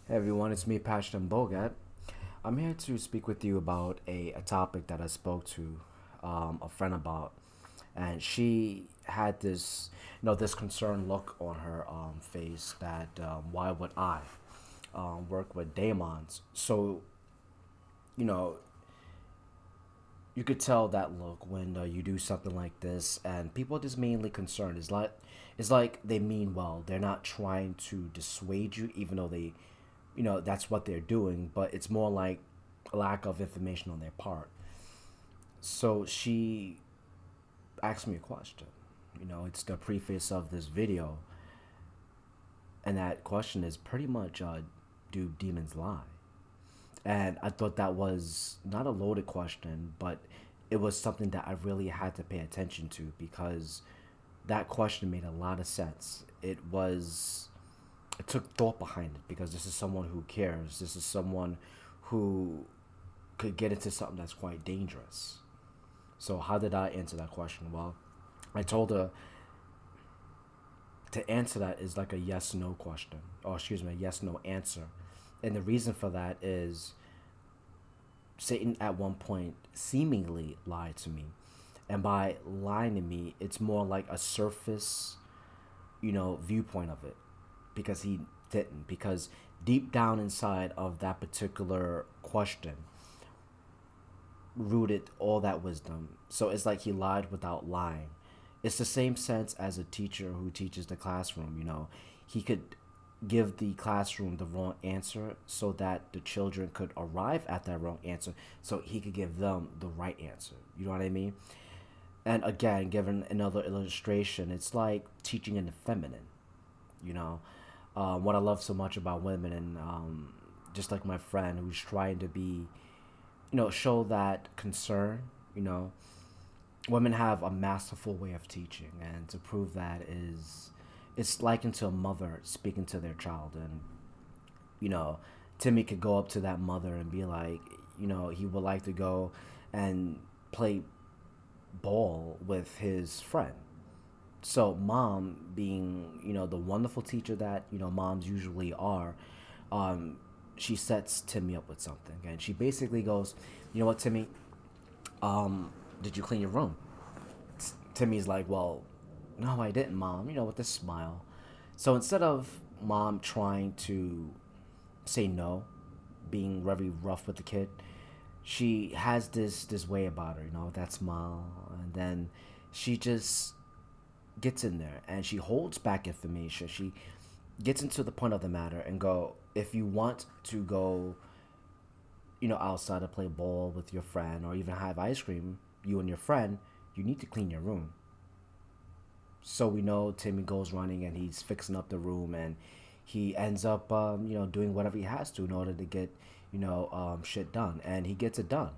Hey everyone, it's me, Pashton Bogat. I'm here to speak with you about a topic that I spoke to a friend about, and she had this concerned look on her face that why would I work with daemons? So, you know, you could tell that look when you do something like this, and people are just mainly concerned. It's like they mean well. They're not trying to dissuade you, even though that's what they're doing. But it's more like a lack of information on their part. So she asked me a question. It's the preface of this video, and that question is pretty much, do demons lie? And I thought that was not a loaded question, but it was something that I really had to pay attention to because that question made a lot of sense. It took thought behind it because this is someone who cares. This is someone who could get into something that's quite dangerous. So how did I answer that question? Well, I told her to answer that is like a yes no question, or excuse me, a yes no answer. And the reason for that is Satan at one point seemingly lied to me. And by lying to me, it's more like a surface, viewpoint of it. Because he didn't. Because deep down inside of that particular question rooted all that wisdom. So it's like he lied without lying. It's the same sense as a teacher who teaches the classroom. He could give the classroom the wrong answer so that the children could arrive at that wrong answer so he could give them the right answer. You know what I mean? And again, given another illustration, it's like teaching in the feminine. You know, what I love so much about women, and just like my friend who's trying to be, show that concern. You know, Women have a masterful way of teaching, and to prove that is, it's likened to a mother speaking to their child, and you know, Timmy could go up to that mother and be like, he would like to go and play ball with his friend. So mom, being the wonderful teacher that moms usually are, um, she sets Timmy up with something, and she basically goes, "You know what, Timmy? Did you clean your room?" Timmy's like, "Well, no, I didn't, mom." With a smile. So instead of mom trying to say no, being very rough with the kid, she has this way about her, that smile, and then she just gets in there and she holds back information. She gets into the point of the matter and go, if you want to go, outside to play ball with your friend or even have ice cream, you and your friend, you need to clean your room. So we know Timmy goes running and he's fixing up the room, and he ends up, doing whatever he has to in order to get, shit done, and he gets it done.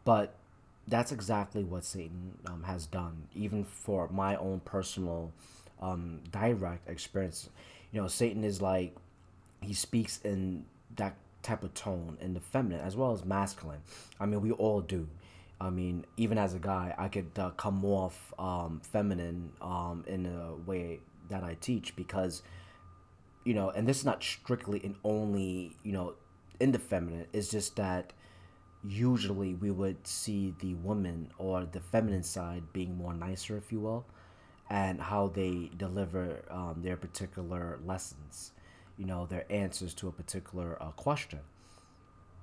But that's exactly what Satan has done, even for my own personal, direct experience. Satan is like, he speaks in that type of tone in the feminine as well as masculine. I mean, we all do. I mean, even as a guy, I could come off feminine in a way that I teach because, and this is not strictly and only, in the feminine. It's just that usually we would see the woman or the feminine side being more nicer, if you will, and how they deliver their particular lessons, their answers to a particular question.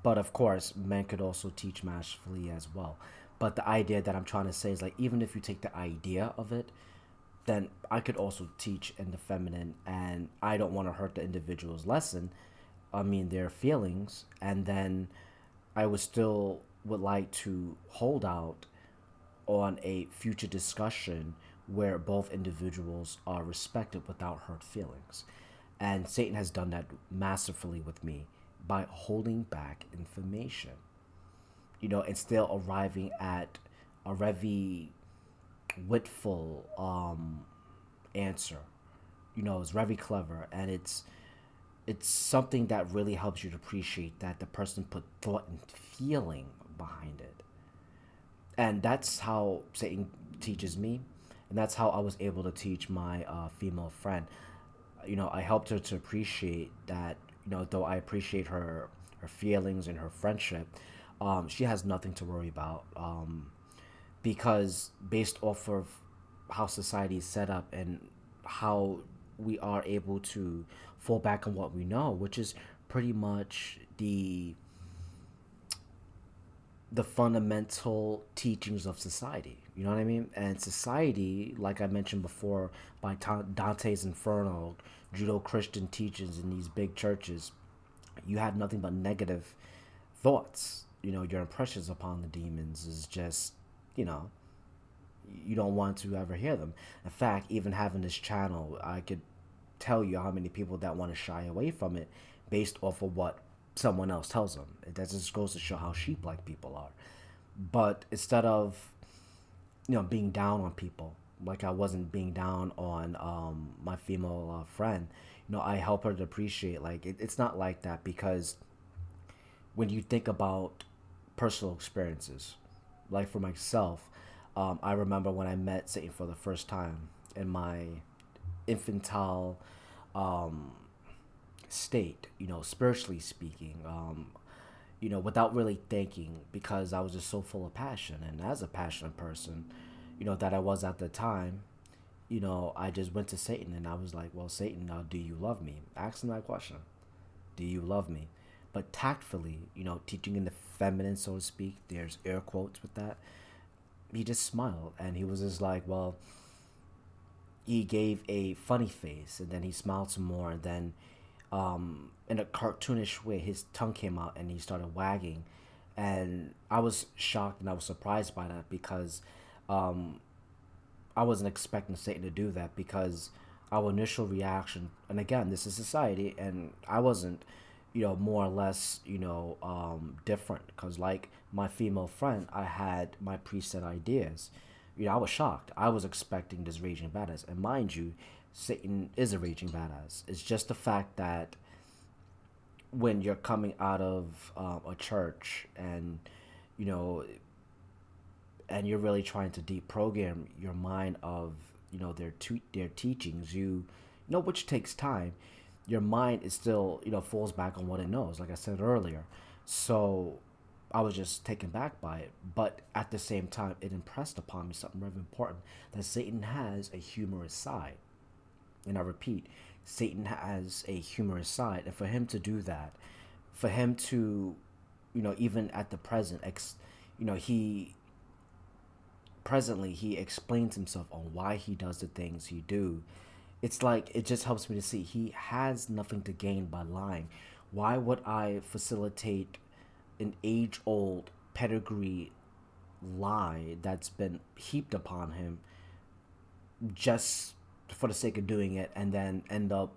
But of course, men could also teach masterfully as well. But the idea that I'm trying to say is like, even if you take the idea of it, then I could also teach in the feminine, and I don't want to hurt the individual's lesson. I mean, their feelings, and then I would like to hold out on a future discussion where both individuals are respected without hurt feelings. And Satan has done that masterfully with me by holding back information, and still arriving at a very witful answer. It's very clever, and it's something that really helps you to appreciate that the person put thought and feeling behind it. And that's how Satan teaches me, and that's how I was able to teach my female friend. I helped her to appreciate that though I appreciate her feelings and her friendship, she has nothing to worry about. Because based off of how society is set up and how we are able to fall back on what we know, which is pretty much the fundamental teachings of society. You know what I mean? And society, like I mentioned before, by Dante's Inferno, Judo-Christian teachings in these big churches, you had nothing but negative thoughts. Your impressions upon the demons is just, you know, you don't want to ever hear them. In fact, even having this channel, I could tell you how many people that want to shy away from it based off of what someone else tells them. That just goes to show how sheep-like people are. But instead of being down on people, like I wasn't being down on my female friend, I help her to appreciate like it's not like that because when you think about personal experiences, like for myself, I remember when I met Satan for the first time in my infantile state, spiritually speaking, without really thinking because I was just so full of passion. And as a passionate person, that I was at the time, I just went to Satan and I was like, well, Satan, do you love me? Ask him that question. Do you love me? But tactfully, teaching in the feminine, so to speak, there's air quotes with that. He just smiled and he was just like, well, he gave a funny face and then he smiled some more and then in a cartoonish way his tongue came out and he started wagging, and I was shocked and I was surprised by that because I wasn't expecting Satan to do that because our initial reaction, and again, this is society, and I wasn't, more or less, different because like my female friend, I had my preset ideas. I was shocked. I was expecting this raging badass, and mind you, Satan is a raging badass. It's just the fact that when you're coming out of a church and you know and you're really trying to deprogram your mind of their teachings, which takes time. Your mind is still falls back on what it knows, like I said earlier. So I was just taken back by it, but at the same time it impressed upon me something very important, that Satan has a humorous side. And I repeat, Satan has a humorous side, and for him to do that, for him to even at the present he presently he explains himself on why he does the things he do. It's like it just helps me to see he has nothing to gain by lying. Why would I facilitate an age-old pedigree lie that's been heaped upon him just for the sake of doing it, and then end up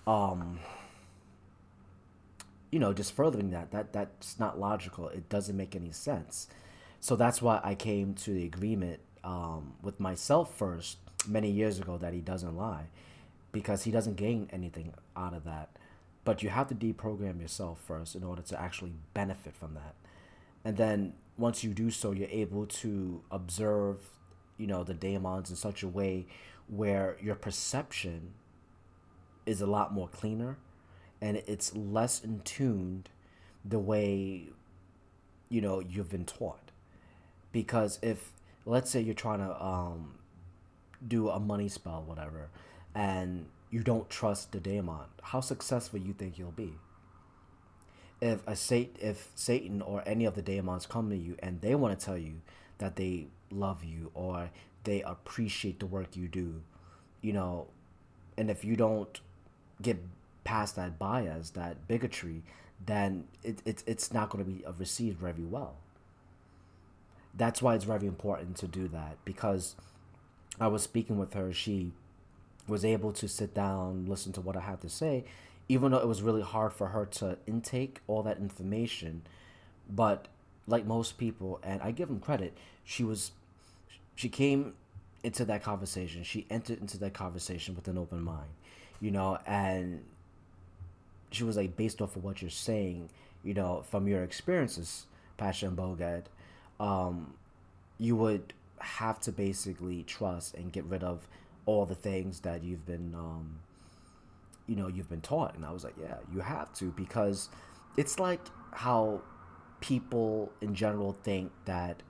um just furthering that's not logical. It doesn't make any sense. So that's why I came to the agreement with myself first many years ago that he doesn't lie, because he doesn't gain anything out of that. But you have to deprogram yourself first in order to actually benefit from that. And then once you do so, you're able to observe, the daemons in such a way where your perception is a lot more cleaner and it's less in tuned the way, you've been taught. Because if, let's say you're trying to do a money spell, whatever, and you don't trust the daemon, how successful you think you'll be? If Satan or any of the daemons come to you and they want to tell you that they love you or they appreciate the work you do, you know, and if you don't get past that bias, that bigotry, then it's not going to be received very well. That's why it's very important to do that, because I was speaking with her. She was able to sit down, listen to what I had to say, even though it was really hard for her to intake all that information. But like most people, and I give them credit, she came into that conversation. She entered into that conversation with an open mind, and she was like, based off of what you're saying, from your experiences, Pasha and Bogad, you would have to basically trust and get rid of all the things that you've been, you've been taught. And I was like, yeah, you have to, because it's like how people in general think that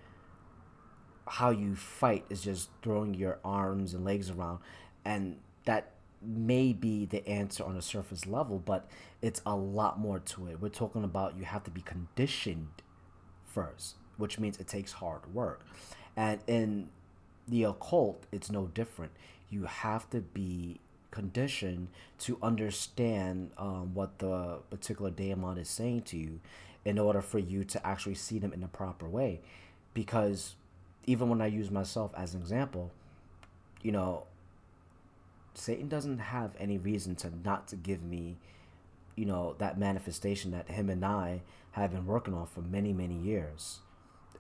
how you fight is just throwing your arms and legs around, and that may be the answer on a surface level, but it's a lot more to it. We're talking about you have to be conditioned first, which means it takes hard work. And in the occult, it's no different. You have to be conditioned to understand what the particular daemon is saying to you in order for you to actually see them in the proper way. Because even when I use myself as an example, you know, Satan doesn't have any reason to not to give me, that manifestation that him and I have been working on for many, many years.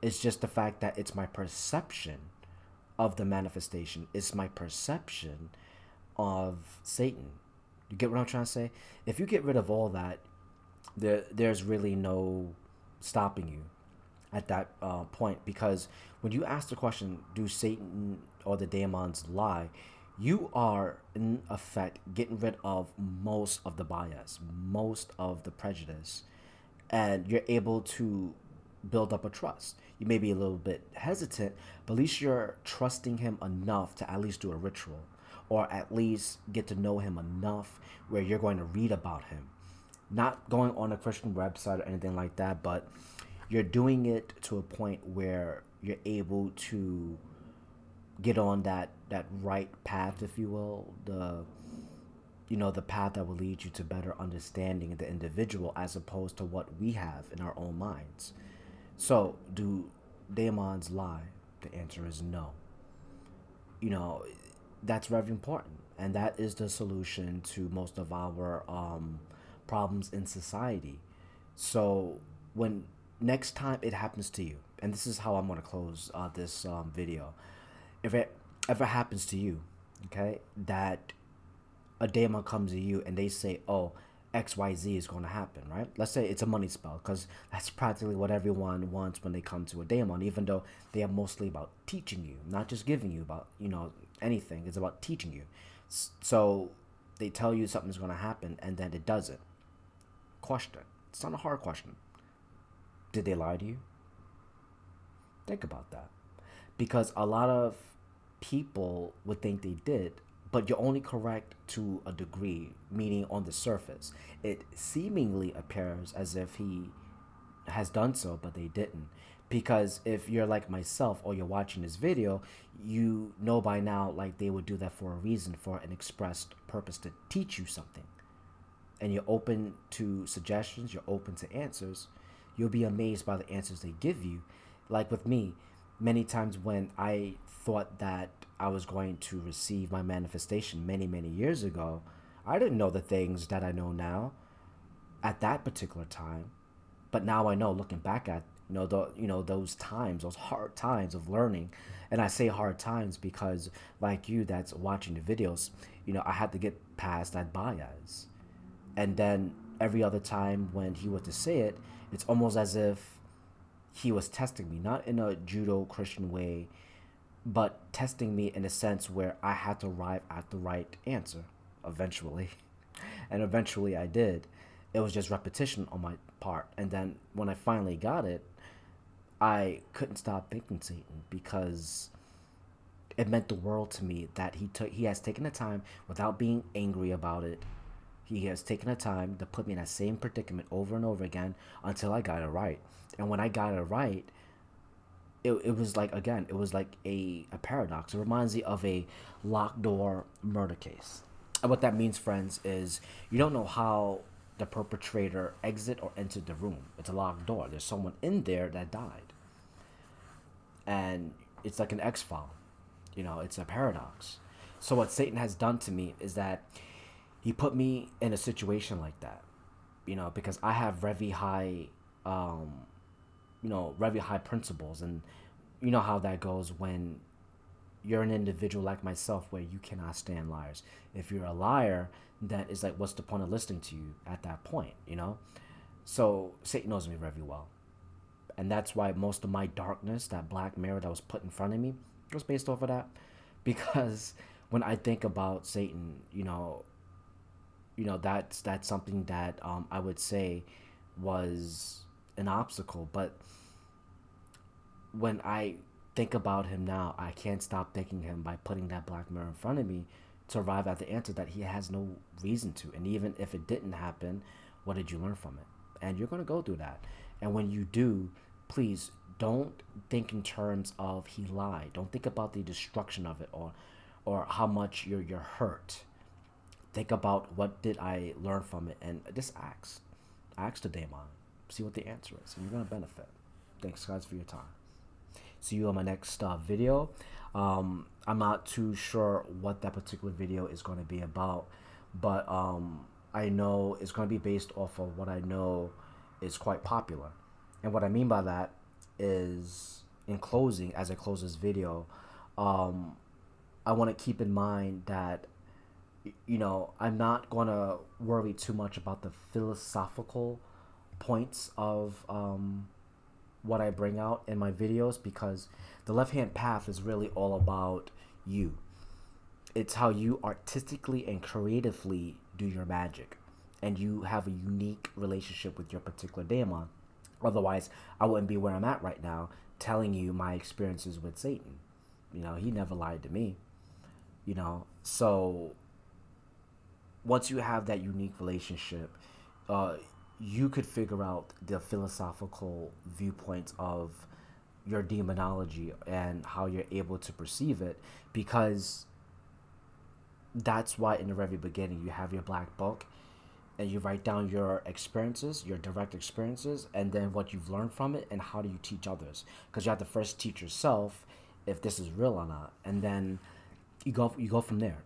It's just the fact that it's my perception of the manifestation. It's my perception of Satan. You get what I'm trying to say? If you get rid of all that, there's really no stopping you at that point, because when you ask the question, do Satan or the demons lie, you are in effect getting rid of most of the bias, most of the prejudice, and you're able to build up a trust. You may be a little bit hesitant, but at least you're trusting him enough to at least do a ritual, or at least get to know him enough where you're going to read about him. Not going on a Christian website or anything like that, but you're doing it to a point where you're able to get on that right path, if you will, the path that will lead you to better understanding the individual as opposed to what we have in our own minds. So, do demons lie? The answer is no. You know, that's very important, and that is the solution to most of our problems in society. So, when next time it happens to you, and this is how I'm going to close this video, if it ever happens to you, okay, that a demon comes to you and they say, oh, XYZ is going to happen, right? Let's say it's a money spell, because that's practically what everyone wants when they come to a demon, even though they are mostly about teaching you, not just giving you about, anything. It's about teaching you. So they tell you something's going to happen and then it doesn't. Question. It's not a hard question. Did they lie to you? Think about that. Because a lot of people would think they did, but you're only correct to a degree, meaning on the surface. It seemingly appears as if he has done so, but they didn't. Because if you're like myself or you're watching this video, you know by now, like, they would do that for a reason, for an expressed purpose to teach you something. And you're open to suggestions, you're open to answers. You'll be amazed by the answers they give you. Like with me, many times when I thought that I was going to receive my manifestation many, many years ago, I didn't know the things that I know now at that particular time. But now I know, looking back at those times, those hard times of learning. And I say hard times because, like you that's watching the videos, I had to get past that bias. And then every other time when he were to say it, it's almost as if he was testing me, not in a judo Christian way, but testing me in a sense where I had to arrive at the right answer eventually. And eventually I did. It was just repetition on my part. And then when I finally got it, I couldn't stop thanking Satan, because it meant the world to me that he has taken the time without being angry about it. He has taken the time to put me in that same predicament over and over again until I got it right. And when I got it right, it was like, again, it was like a paradox. It reminds me of a locked door murder case. And what that means, friends, is you don't know how the perpetrator exit or entered the room. It's a locked door. There's someone in there that died. And it's like an X-file. It's a paradox. So what Satan has done to me is that he put me in a situation like that, because I have very high, very high principles. And you know how that goes when you're an individual like myself, where you cannot stand liars. If you're a liar, then it's like, what's the point of listening to you at that point, So Satan knows me very well. And that's why most of my darkness, that black mirror that was put in front of me, was based off of that. Because when I think about Satan, that's something that I would say was an obstacle. But when I think about him now, I can't stop thanking him by putting that black mirror in front of me to arrive at the answer that he has no reason to. And even if it didn't happen, what did you learn from it? And you're going to go through that. And when you do, please don't think in terms of he lied. Don't think about the destruction of it, or how much you're hurt. Think about what did I learn from it, and just ask the daemon, see what the answer is, and you're gonna benefit. Thanks, guys, for your time. See you on my next video. I'm not too sure what that particular video is going to be about, but I know it's going to be based off of what I know is quite popular. And what I mean by that is, in closing, as I close this video, I want to keep in mind that, I'm not going to worry too much about the philosophical points of what I bring out in my videos, because the left-hand path is really all about you. It's how you artistically and creatively do your magic, and you have a unique relationship with your particular daemon. Otherwise, I wouldn't be where I'm at right now telling you my experiences with Satan. He never lied to me. So once you have that unique relationship, you could figure out the philosophical viewpoints of your demonology and how you're able to perceive it, because that's why in the very beginning you have your black book and you write down your experiences, your direct experiences, and then what you've learned from it and how do you teach others, because you have to first teach yourself if this is real or not, and then you go from there,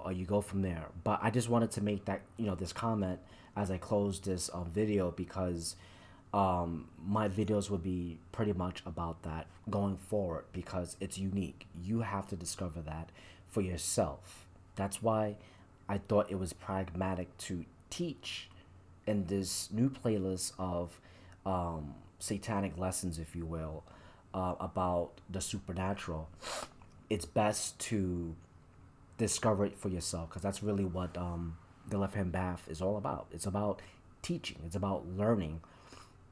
or you go from there. But I just wanted to make that, this comment as I close this video, because my videos will be pretty much about that going forward, because it's unique. You have to discover that for yourself. That's why I thought it was pragmatic to teach in this new playlist of satanic lessons, if you will, about the supernatural. It's best to discover it for yourself, because that's really what the left-hand path is all about. It's about teaching. It's about learning.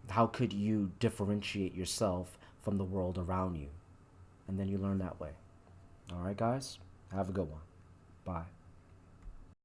How could you differentiate yourself from the world around you? And then you learn that way. All right, guys? Have a good one. Bye.